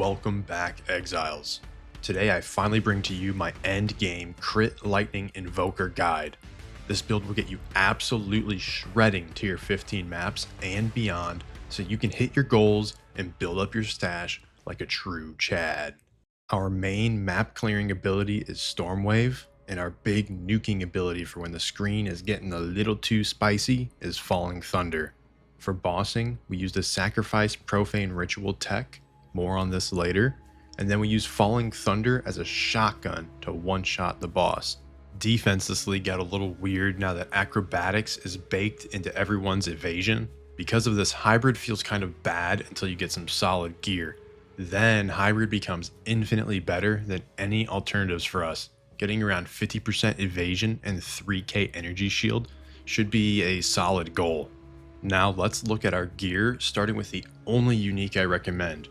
Welcome back, Exiles. Today I finally bring to you my Endgame Crit Lightning Invoker guide. This build will get you absolutely shredding to your 15 maps and beyond so you can hit your goals and build up your stash like a true Chad. Our main map clearing ability is Stormwave, and our big nuking ability for when the screen is getting a little too spicy is Falling Thunder. For bossing, we use the Sacrifice Profane Ritual tech, more on this later, and then we use Falling Thunder as a shotgun to one-shot the boss. Defenselessly got a little weird now that Acrobatics is baked into everyone's evasion. Because of this, Hybrid feels kind of bad until you get some solid gear. Then Hybrid becomes infinitely better than any alternatives for us. Getting around 50% evasion and 3k energy shield should be a solid goal. Now let's look at our gear, starting with the only unique I recommend.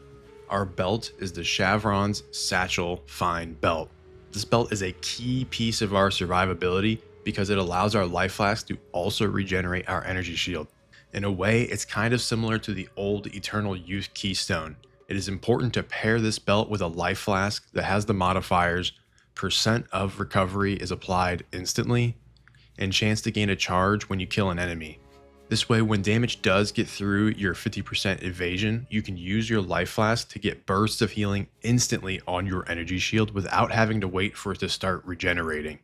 Our belt is the Chevron's Satchel Fine Belt. This belt is a key piece of our survivability because it allows our life flask to also regenerate our energy shield. In a way, it's kind of similar to the old Eternal Youth Keystone. It is important to pair this belt with a life flask that has the modifiers percent of recovery is applied instantly and chance to gain a charge when you kill an enemy. This way, when damage does get through your 50% evasion, you can use your life flask to get bursts of healing instantly on your energy shield without having to wait for it to start regenerating.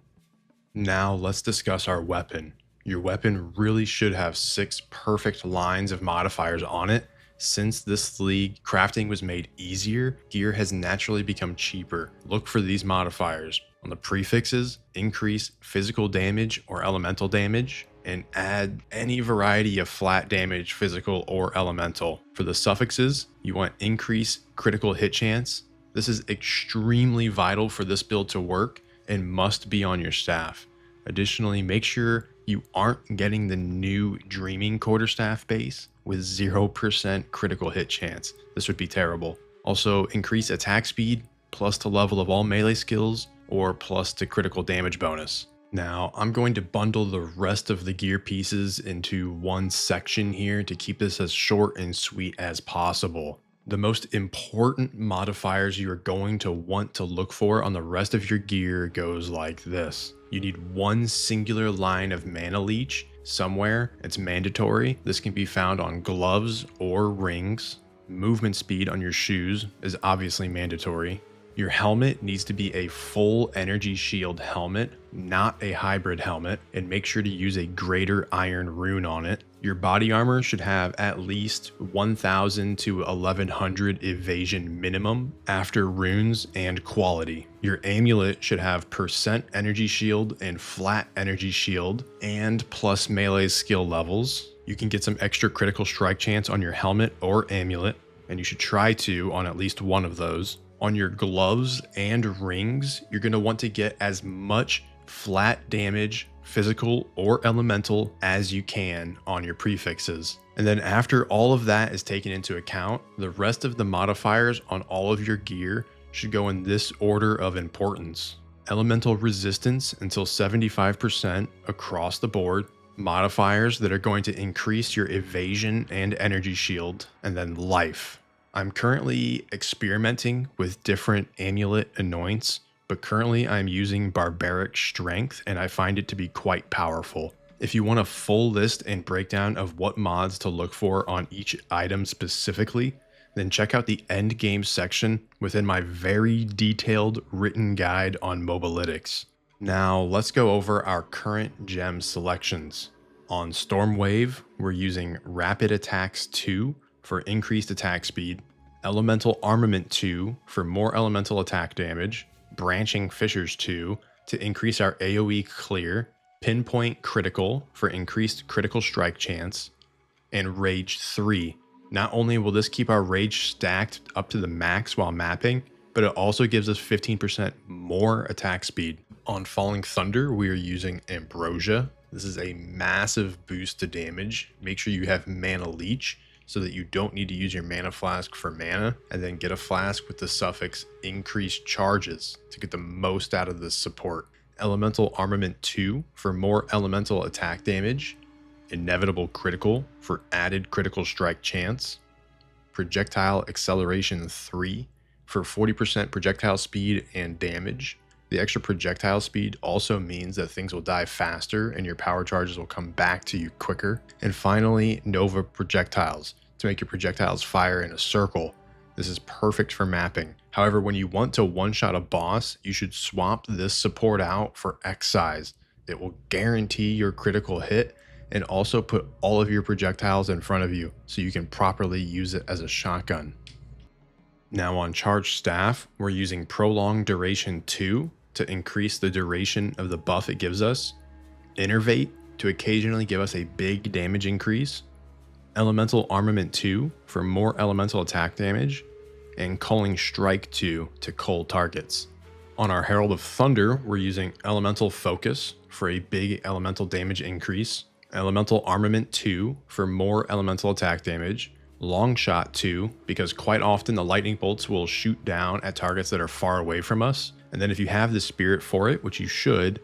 Now let's discuss our weapon. Your weapon really should have 6 perfect lines of modifiers on it. Since this league crafting was made easier, gear has naturally become cheaper. Look for these modifiers. On the prefixes, increase physical damage or elemental damage, and add any variety of flat damage, physical or elemental. For the suffixes, you want increase critical hit chance. This is extremely vital for this build to work and must be on your staff. Additionally, make sure you aren't getting the new Dreaming Quarterstaff base with 0% critical hit chance. This would be terrible. Also, increase attack speed, plus to level of all melee skills, or plus to critical damage bonus. Now, I'm going to bundle the rest of the gear pieces into one section here to keep this as short and sweet as possible. The most important modifiers you are going to want to look for on the rest of your gear goes like this. You need one singular line of Mana Leech somewhere. It's mandatory. This can be found on gloves or rings. Movement speed on your shoes is obviously mandatory. Your helmet needs to be a full energy shield helmet, not a hybrid helmet, and make sure to use a greater iron rune on it. Your body armor should have at least 1000 to 1100 evasion minimum after runes and quality. Your amulet should have percent energy shield and flat energy shield and plus melee skill levels. You can get some extra critical strike chance on your helmet or amulet, and you should try to on at least one of those. On your gloves and rings, you're going to want to get as much flat damage, physical or elemental, as you can on your prefixes. And then after all of that is taken into account, the rest of the modifiers on all of your gear should go in this order of importance. Elemental resistance until 75% across the board, modifiers that are going to increase your evasion and energy shield, and then life. I'm currently experimenting with different amulet anoints, but currently I'm using Barbaric Strength and I find it to be quite powerful. If you want a full list and breakdown of what mods to look for on each item specifically, then check out the Endgame section within my very detailed written guide on Mobalytics. Now let's go over our current gem selections. On Stormwave, we're using Rapid Attacks 2 for increased attack speed, Elemental Armament 2 for more elemental attack damage, Branching Fissures 2 to increase our AoE clear, Pinpoint Critical for increased critical strike chance, and Rage 3. Not only will this keep our rage stacked up to the max while mapping, but it also gives us 15% more attack speed. On Falling Thunder, we are using Ambrosia. This is a massive boost to damage. Make sure you have Mana Leech so that you don't need to use your mana flask for mana, and then get a flask with the suffix increased charges to get the most out of this support. Elemental Armament 2 for more elemental attack damage, Inevitable Critical for added critical strike chance, Projectile Acceleration 3 for 40% projectile speed and damage. The extra projectile speed also means that things will die faster and your power charges will come back to you quicker. And finally, Nova projectiles, to make your projectiles fire in a circle. This is perfect for mapping. However, when you want to one-shot a boss, you should swap this support out for X-Size. It will guarantee your critical hit and also put all of your projectiles in front of you so you can properly use it as a shotgun. Now on Charged Staff, we're using Prolonged Duration 2 to increase the duration of the buff it gives us, Innervate to occasionally give us a big damage increase, Elemental Armament 2 for more elemental attack damage, and Culling Strike 2 to cull targets. On our Herald of Thunder, we're using Elemental Focus for a big elemental damage increase, Elemental Armament 2 for more elemental attack damage, Long Shot 2 because quite often the lightning bolts will shoot down at targets that are far away from us, and then if you have the spirit for it, which you should,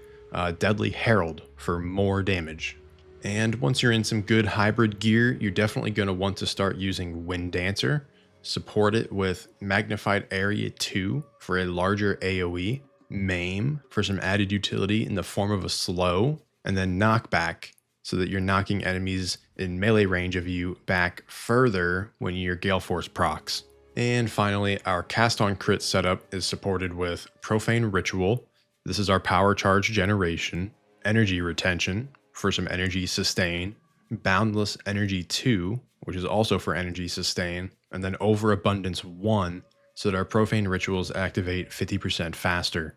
Deadly Herald for more damage. And once you're in some good hybrid gear, you're definitely going to want to start using Wind Dancer. Support it with Magnified Area 2 for a larger AoE, Maim for some added utility in the form of a slow, and then Knockback so that you're knocking enemies in melee range of you back further when your Gale Force procs. And finally, our Cast on Crit setup is supported with Profane Ritual. This is our power charge generation, Energy Retention for some energy sustain, Boundless Energy 2, which is also for energy sustain, and then Overabundance 1 so that our Profane Rituals activate 50% faster.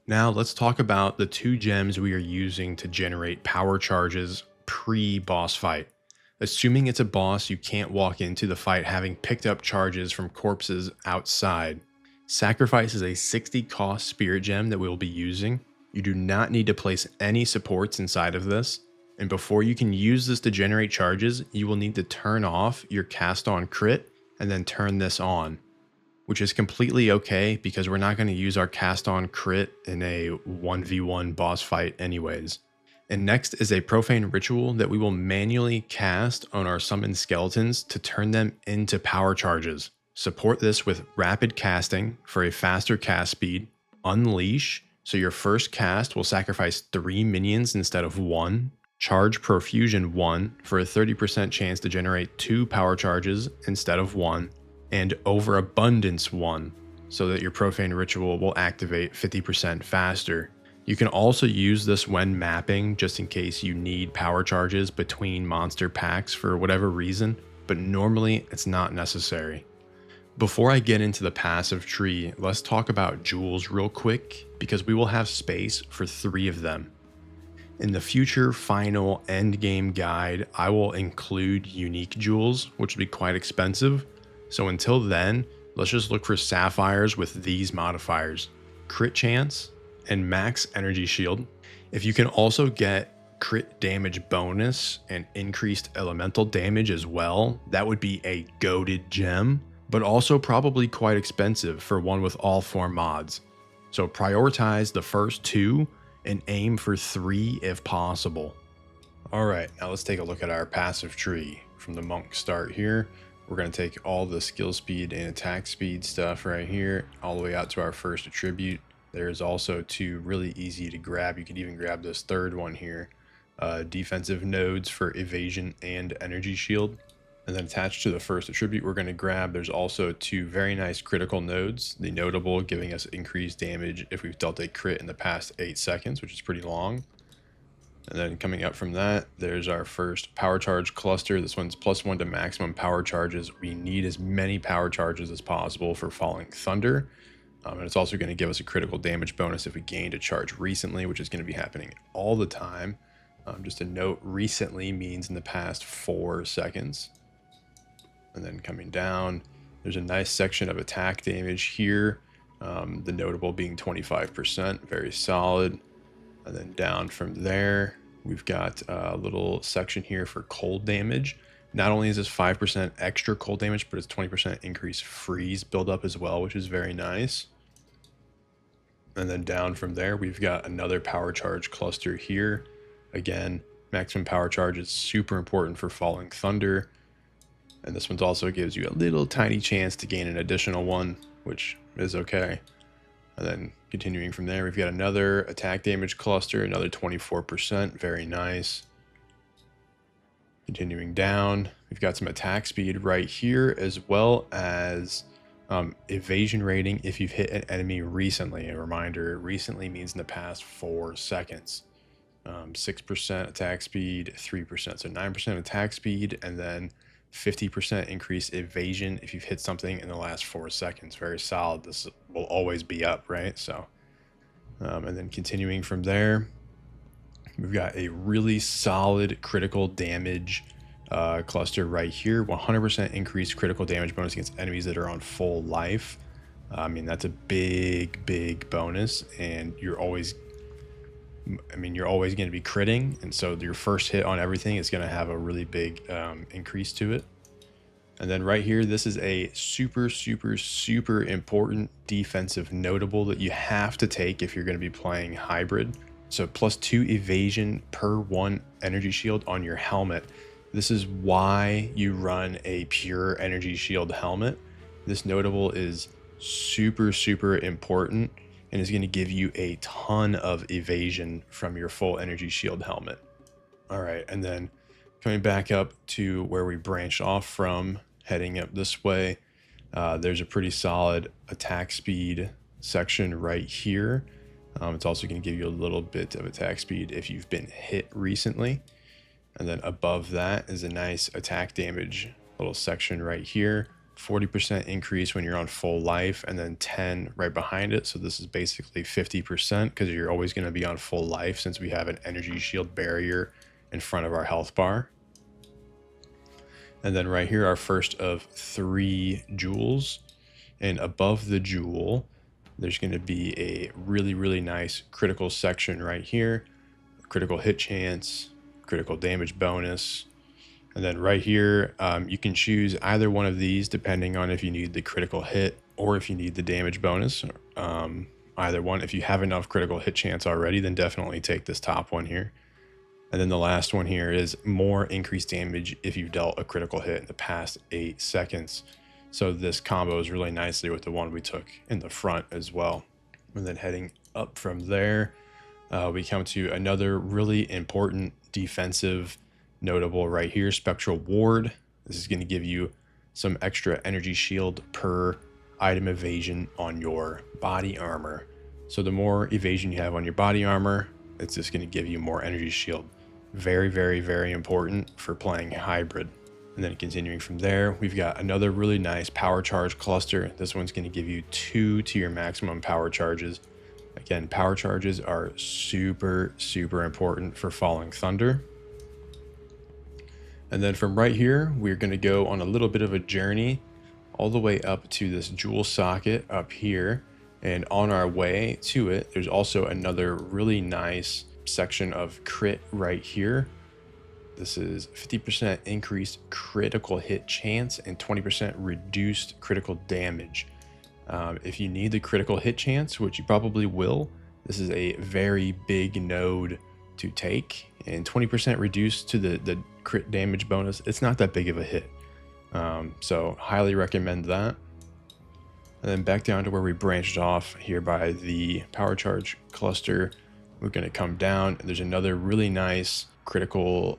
Now let's talk about the 2 gems we are using to generate power charges pre-boss fight. Assuming it's a boss you can't walk into the fight having picked up charges from corpses outside. Sacrifice is a 60 cost spirit gem that we will be using. You do not need to place any supports inside of this. And before you can use this to generate charges, you will need to turn off your Cast on Crit and then turn this on, which is completely okay because we're not going to use our Cast on Crit in a 1v1 boss fight anyways. And next is a Profane Ritual that we will manually cast on our summoned skeletons to turn them into power charges. Support this with Rapid Casting for a faster cast speed, Unleash, so your first cast will sacrifice 3 minions instead of 1, Charge Profusion 1 for a 30% chance to generate 2 power charges instead of 1, and Overabundance 1 so that your Profane Ritual will activate 50% faster. You can also use this when mapping just in case you need power charges between monster packs for whatever reason, but normally it's not necessary. Before I get into the passive tree, let's talk about jewels real quick because we will have space for 3 of them. In the future final endgame guide, I will include unique jewels, which will be quite expensive. So until then, let's just look for sapphires with these modifiers: crit chance and max energy shield. If you can also get crit damage bonus and increased elemental damage as well, that would be a goated gem, but also probably quite expensive for one with all 4 mods. So prioritize the first 2 and aim for 3 if possible. All right, now let's take a look at our passive tree. From the monk start here, we're going to take all the skill speed and attack speed stuff right here all the way out to our first attribute. There's also 2 really easy to grab. You could even grab this third one here, defensive nodes for evasion and energy shield. And then attached to the first attribute we're going to grab, there's also 2 very nice critical nodes. The notable giving us increased damage if we've dealt a crit in the past 8 seconds, which is pretty long. And then coming up from that, there's our first power charge cluster. This one's +1 to maximum power charges. We need as many power charges as possible for Falling Thunder. And it's also going to give us a critical damage bonus if we gained a charge recently, which is going to be happening all the time. Just a note, recently means in the past 4 seconds. And then coming down, there's a nice section of attack damage here. The notable being 25%, very solid. And then down from there, we've got a little section here for cold damage. Not only is this 5% extra cold damage, but it's 20% increased freeze buildup as well, which is very nice. And then down from there, we've got another power charge cluster here. Again, maximum power charge is super important for Falling Thunder. And this one also gives you a little tiny chance to gain an additional one. which is okay. And then continuing from there, we've got another attack damage cluster, another 24%, very nice. Continuing down, we've got some attack speed right here, as well as evasion rating if you've hit an enemy recently. A reminder, recently means in the past 4 seconds. 6% attack speed, 3%. So 9% attack speed, and then 50% increased evasion if you've hit something in the last 4 seconds. Very solid. This will always be up, right? So, and then continuing from there, we've got a really solid critical damage cluster right here. 100% increased critical damage bonus against enemies that are on full life. I mean, that's a big bonus, and you're always going to be critting, and so your first hit on everything is going to have a really big increase to it. And then right here, this is a super important defensive notable that you have to take if you're going to be playing hybrid. So +2 evasion per 1 energy shield on your helmet. This is why you run a pure energy shield helmet. This notable is super important and is going to give you a ton of evasion from your full energy shield helmet. All right, and then coming back up to where we branched off from, heading up this way, there's a pretty solid attack speed section right here. It's also going to give you a little bit of attack speed if you've been hit recently. And then above that is a nice attack damage little section right here. 40% increase when you're on full life, and then 10 right behind it. So this is basically 50% because you're always going to be on full life since we have an energy shield barrier in front of our health bar. And then right here, our first of 3 jewels. And above the jewel, there's going to be a really nice critical section right here. Critical hit chance, critical damage bonus. And then right here, you can choose either one of these depending on if you need the critical hit or if you need the damage bonus. Either one. If you have enough critical hit chance already, then definitely take this top one here. And then the last one here is more increased damage if you've dealt a critical hit in the past 8 seconds. So this combos really nicely with the one we took in the front as well. And then heading up from there, we come to another really important defensive notable right here, Spectral Ward. This is going to give you some extra energy shield per item evasion on your body armor. So the more evasion you have on your body armor, it's just going to give you more energy shield. Very important for playing hybrid. And then continuing from there, we've got another really nice power charge cluster. This one's going to give you 2 to your maximum power charges. Again, power charges are super important for Falling Thunder. And then from right here, we're going to go on a little bit of a journey all the way up to this jewel socket up here. And on our way to it, there's also another really nice section of crit right here. This is 50% increased critical hit chance and 20% reduced critical damage. If you need the critical hit chance, which you probably will, this is a very big node to take, and 20% reduced to the crit damage bonus. It's not that big of a hit. So highly recommend that. And then back down to where we branched off here by the power charge cluster, we're going to come down and there's another really nice critical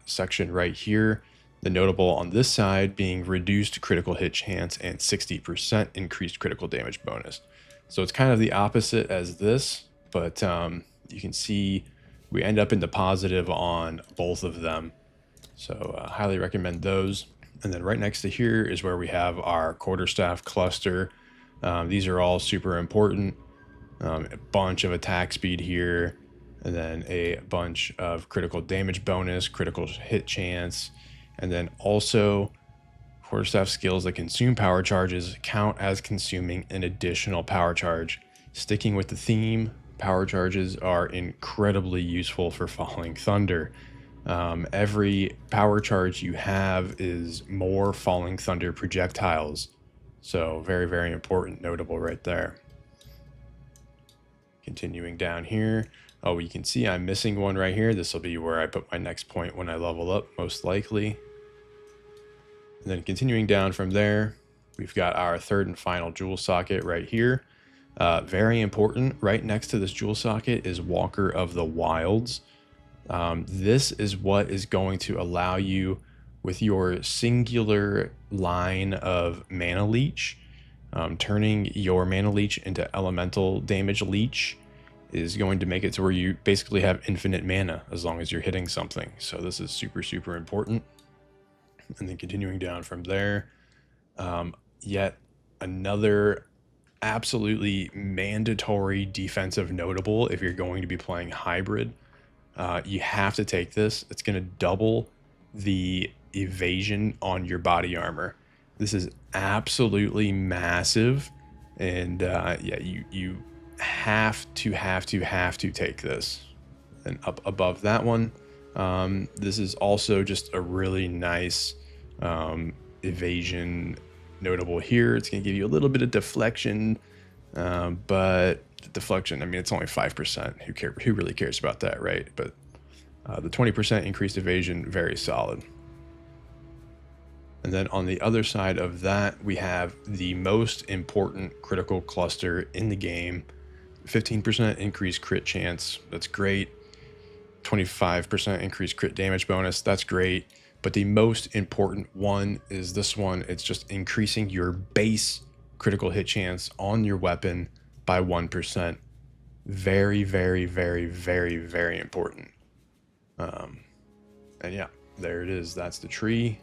section right here. The notable on this side being reduced critical hit chance and 60% increased critical damage bonus. So it's kind of the opposite as this, but you can see we end up in the positive on both of them. So highly recommend those. And then right next to here is where we have our quarterstaff cluster. These are all super important. A bunch of attack speed here, and then a bunch of critical damage bonus, critical hit chance, and then also quarterstaff skills that consume power charges count as consuming an additional power charge. Sticking with the theme, power charges are incredibly useful for Falling Thunder. Every power charge you have is more Falling Thunder projectiles. So very important notable right there. Continuing down here, oh, you can see I'm missing one right here. This will be where I put my next point when I level up, most likely. And then continuing down from there, We've got our third and final jewel socket right here. Very important, right next to this jewel socket is Walker of the Wilds. This is what is going to allow you, with your singular line of mana leech, turning your mana leech into elemental damage leech is going to make it to where you basically have infinite mana as long as you're hitting something. So this is super, super important. And then continuing down from there, yet another absolutely mandatory defensive notable if you're going to be playing hybrid. You have to take this. It's going to double the evasion on your body armor. This is absolutely massive, and yeah, you have to take this. And up above that one, this is also just a really nice evasion notable here. It's going to give you a little bit of deflection, but deflection, I mean, it's only 5%. Who really cares about that, right? But the 20% increased evasion, very solid. And then on the other side of that, we have the most important critical cluster in the game. 15% increased crit chance, that's great. 25% increased crit damage bonus, that's great. But the most important one is this one. It's just increasing your base critical hit chance on your weapon by 1%. Very, very, very, very, very important. And yeah, there it is. That's the tree.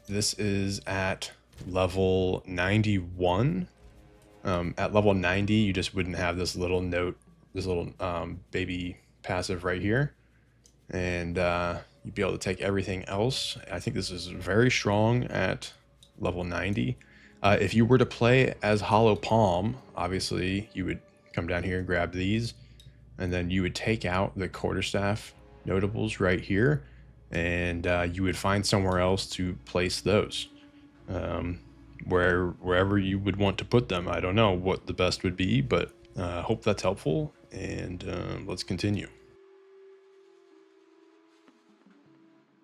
This is at level 91. At level 90, you just wouldn't have this little note, this little baby passive right here. And you'd be able to take everything else. I think this is very strong at level 90. If you were to play as Hollow Palm, obviously you would come down here and grab these, and then you would take out the quarterstaff notables right here, and you would find somewhere else to place those. Wherever you would want to put them. I don't know what the best would be, but hope that's helpful, and let's continue.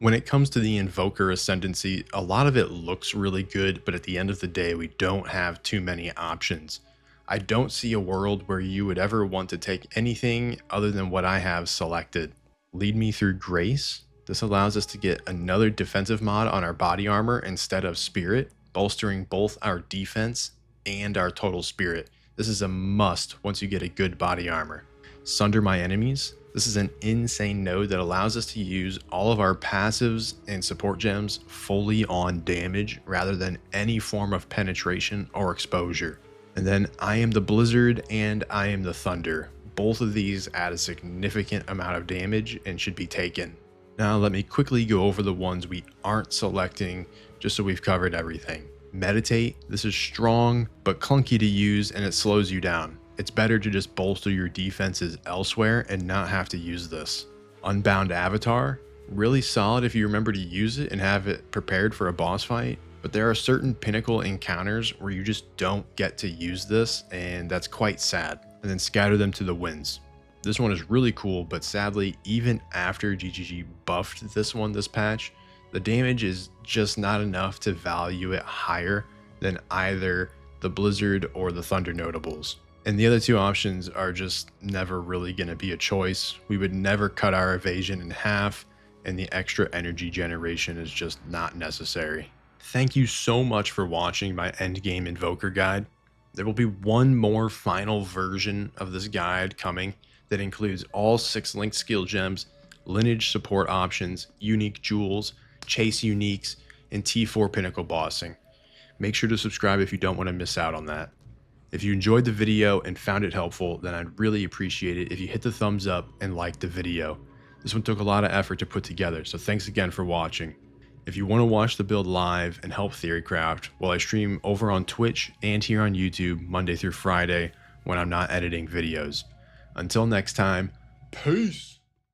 When it comes to the Invoker Ascendancy, a lot of it looks really good, but at the end of the day, we don't have too many options. I don't see a world where you would ever want to take anything other than what I have selected. Lead Me Through Grace. This allows us to get another defensive mod on our body armor instead of spirit, bolstering both our defense and our total spirit. This is a must once you get a good body armor. Sunder My Enemies. This is an insane node that allows us to use all of our passives and support gems fully on damage rather than any form of penetration or exposure. And then I Am the Blizzard and I Am the Thunder. Both of these add a significant amount of damage and should be taken. Now let me quickly go over the ones we aren't selecting just so we've covered everything. Meditate. This is strong but clunky to use and it slows you down. It's better to just bolster your defenses elsewhere and not have to use this. Unbound Avatar, really solid if you remember to use it and have it prepared for a boss fight, but there are certain pinnacle encounters where you just don't get to use this, and that's quite sad. And then Scatter Them to the Winds. This one is really cool, but sadly, even after GGG buffed this one this patch, the damage is just not enough to value it higher than either the Blizzard or the Thunder notables. And the other two options are just never really going to be a choice. We would never cut our evasion in half, and the extra energy generation is just not necessary. Thank you so much for watching my endgame Invoker guide. There will be one more final version of this guide coming that includes all 6 linked skill gems, lineage support options, unique jewels, chase uniques, and T4 pinnacle bossing. Make sure to subscribe if you don't want to miss out on that. If you enjoyed the video and found it helpful, then I'd really appreciate it if you hit the thumbs up and liked the video. This one took a lot of effort to put together, so thanks again for watching. If you want to watch the build live and help Theorycraft, well, I stream over on Twitch and here on YouTube Monday through Friday when I'm not editing videos. Until next time, peace!